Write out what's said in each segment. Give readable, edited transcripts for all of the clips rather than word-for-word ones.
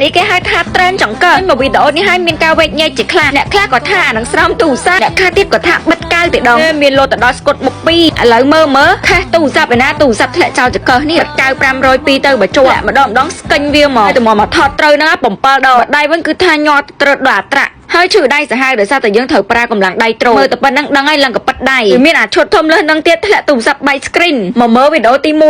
នេះគេហៅថា trend ចង្កឹះមកវីដេអូនេះឲ្យមានការវែកញែកជាខ្លះអ្នកខ្លះក៏ថានឹងស្រោមទូរស័ព្ទអ្នកខ្លះទៀតក៏ថាបិទកៅទៅដងមានលោតទៅដល់ស្គុតមុខ2ឥឡូវមើលខេះទូរស័ព្ទឯណាទូរស័ព្ទធ្លាក់ចោលចង្កឹះនេះកៅ502ទៅបើជាប់ម្ដងស្កិញវាមកទៅមកថតត្រូវហ្នឹង7ដងដៃវិញគឺថាញាត់ត្រឹតដល់អាត្រាក់ហើយឈឺដៃសាហាវដោយសារតែយើងត្រូវប្រើកម្លាំងដៃទ្រមើលតែប៉ុណ្្នឹងដឹងហើយឡើងកប៉ិតដៃមានអាឈុតធំលើសនឹងទៀតធ្លាក់ទូរស័ព្ទបែក screen មកមើលវីដេអូទី1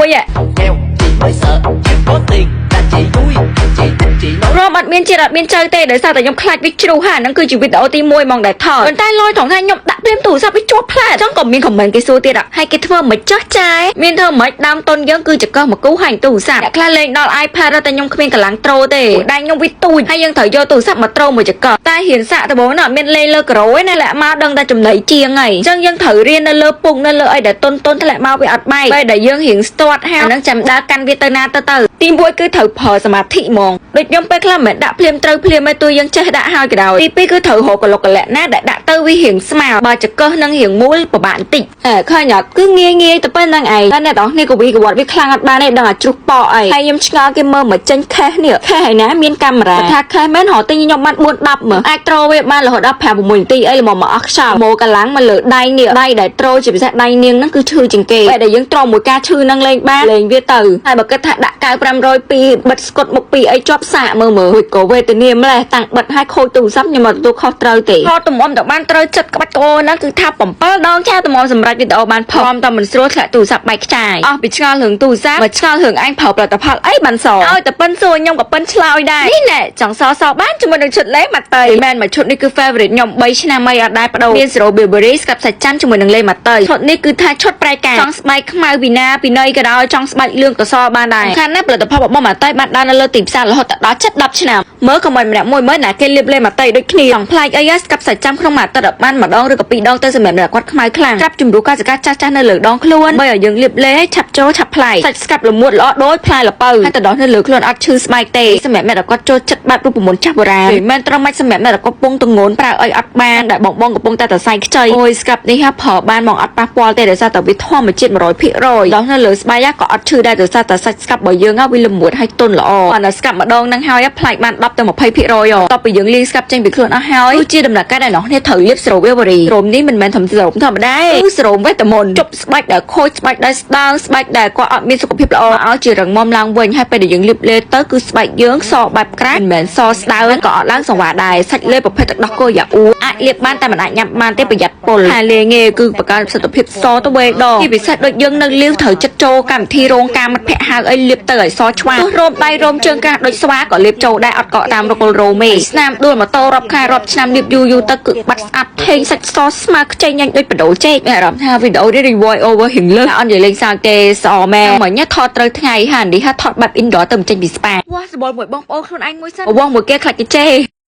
រមអត់មានជាតិអត់មានចៅទេដោយសារតែខ្ញុំខ្លាចវាជ្រុះហាហ្នឹងគឺជាវីដេអូទី1ហ្មងដែលថតប៉ុន្តែលយត្រង់ថាខ្ញុំដាក់ភ្លាមទូរស័ព្ទវាជាប់ផ្លែអញ្ចឹងក៏មានខមមិនគេសួរទៀតហើយគេធ្វើមិនចោះចាយមានធ្វើមិនដើមតុនយើងគឺជាកោះមកគូហាញទូរស័ព្ទអ្នកខ្លះលេងដល់ iPad តែខ្ញុំគ្មានកម្លាំងត្រូលទេដៃខ្ញុំវាទូចហើយយើងត្រូវយកទូរស័ព្ទមកត្រូលមួយចកតែហ៊ានសាក់ដបងនោះអត់មានលេងលើក្រូឯណាលាក់មកដឹងតែចំណៃជាងហើយអញ្ចឹងយើងត្រូវរៀននៅលើពុកនៅលើអីដែលតុនធ្លាក់មកវាអត់បែកពេលដែលយើងរៀងស្ទាត់ហើយហ្នឹងចាំដើរកាន់វាទៅណាទៅទី1គឺត្រូវប្រើសមាធិហ្មងដូចខ្ញុំពេលខ្លះមិនដាក់ភ្លាមត្រូវភ្លាមឲ្យទួយើងចេះដាក់ហើយក៏ដោយទី2គឺត្រូវរកកលុកកលៈណាដែលដាក់ទៅវារៀងស្មើបើចកឹះនឹងរៀងមូលប្របាក់បន្តិចឃើញអត់គឺងាយទៅប៉ុណ្្នឹងឯងតែអ្នកទាំងនេះក៏វាក្បត់វាខ្លាំងអត់បានទេដឹងអាជ្រុះប៉អីហើយខ្ញុំឆ្ងល់គេមើលមកចេញខេះនេះខេះឯណាមានកាមេរ៉ាថាខេះមែនរហូតទិញខ្ញុំបាន4 10មើលអាចត្រូលវាបានរហូតដល់5 6នាទីអីល្មមមកអស់ខ្យល់មកកម្លាំងមកលើដៃនេះដៃដែលត្រូលជាពិសេសដៃនាងហ្នឹងគឺឈឺជាងគេពេលដែលយើងត្រូលមួយការឈឺហ្នឹងលេងបានលេងវាទៅហើយបើគិតថាដាក់កៅ502បិទស្គុតមុខ2អីជាប់សាកមើលរួចក៏វេទនាម្លេះតាំងបិទឲ្យខូចទូរស័ព្ទខ្ញុំមកទទួលខុសត្រូវទេថតទំអមទៅបានត្រូវចិត្តក្បាច់ក្បោហ្នឹងគឺថា7ដងចាទំអមសម្រាប់វីដេអូបានផមតែមិនស្រួលធ្លាក់ទូរស័ព្ទបែកខ្ចាយអស់ពីឆ្ងល់រឿងទូរស័ព្ទមកឆ្ងល់រឿងអញប្រើផលិតផលអីបានសឲ្យតែប៉ិនសួរខ្ញុំក៏ប៉ិនឆ្លើយដែរនេះណែចង់សបានជាមួយនឹងឈុតលេម៉ាតៃមែនមកឈុតនេះគឺ favorite ខ្ញុំ3ឆ្នាំអីអត់ដែរបដូរមាន Zero Berberry ស្កាប់សាច់ចាំជាមួយនឹងលេម៉ាតៃឈុតនេះគឺថាឈុតប្រែការចង់ស្បែកខ្មៅពីណាពីណីក៏ដោយចង់ស្បែកលឿងក៏សបានដែរខាងណាផលិតផលរបស់ម៉ាតៃបានដើរនៅលើទីផ្សាររហូតដល់7-10ឆ្នាំមើលខមមិនម្នាក់មួយមើលណាគេលាបលេម៉ាតៃដូចគ្នាចង់ផ្លាច់អីស្កាប់សាច់ចាំក្នុងមួយអាទិត្យបានម្ដងឬក៏2ដងទៅសម្រាប់អ្នកគាត់ខ្មៅខ្លាំងក្រាប់ជំរុះកសិកាចាស់នៅលើដងខ្លួនបើឲ្យយើងលាបលេឆាប់ចូលឆាប់ផ្លាយសាច់ស្កាប់ល្មួតល្អដូចផ្លែល្ពៅហើយទៅដល់នៅលើខ្លួនអត់ឈឺស្បែកទេសម្រាប់អ្នកគាត់ចូលចិត្តបែបរូបមន្តចាស់បុរាណមិនត្រឹមមិនសម្រាប់អ្នកគាត់កំពុងទងន់ប្រើអីអត់បានដែលបងកំពុងតែសរសៃខ្ចីអូយស្កាប់នេះហាប្រើបានមកអត់ប៉ះពាល់ទេដោយសារតែវាធម្មជាតិ 100% ដល់នៅលើស្បែកក៏អត់ឈឺដែរដោយសារតែសាច់ស្កាប់របស់យើងវាល្មួតហើយទន់ល្អអាស្កាប់ម្ដងហ្នឹងហើយផ្លាច់បាន10 ទៅ 20% តបពីយើងលាងស្កាប់ចេញពីខ្លួនអស់ហើយគឺជាដំណាក់កាលដែលអ្នកនេះត្រូវលាបស្រោម Berberry ស្រោមនេះមិនមែនស្រោមធម្មតាទេគឺស្រោមវេទមន្តជប់ស្បែកដែលខូចស្បែកដែលស្ដើងស្បែកដែលគាត់អត់មានសុខភាពល្អឲ្យជារឹងមាំឡើងវិញហើយពេលដែលយើងលាបលេទៅគឺស្បែកយើងសបែបក្រាស់មិនមែនសស្ដើងក៏អត់ឡើងសង្វារដែរសាច់លេប្រភេទទឹកដោះគោយ៉ាអ៊ូអាចលាបបានតែមិនអាចញ៉ាំបានទេប្រយ័ត្នពុលហើយលេងាយគឺបង្កើនប្រសិទ្ធភាពសទៅវេដងពីពិសេសដូចយើងនៅលាវត្រូវចិត្តចូលកម្មវិធីរោងការមិត្តភ័ក្ដិហៅឲ្យលាបទៅឲ្យសឆ្វារោមដៃរោមជើងកាសដូចស្វាក៏លាបចូលដែរអត់កកតាមរកលរោមទេស្នាមដួលម៉ូតូរាប់ខែរាប់ឆ្នាំលាបយូរទៅគឺបាត់ស្អាតថេងសាច់សស្មើខ្ចីញ៉ាញ់ដូចបដូរចេកមានអារម្មណ៍ថាវីដេអូនេះ revoice over ហិងលើអត់និយាយលេងសើចទេស្អមែមិញថតត្រូវថ្ងៃហាននេះថតបែប indoor ទៅចេញពី spa វ៉ាសបល់មួយបងប្អូនខ្លួនឯងមួយសិនបងមួយគេខ្លាចគេជេ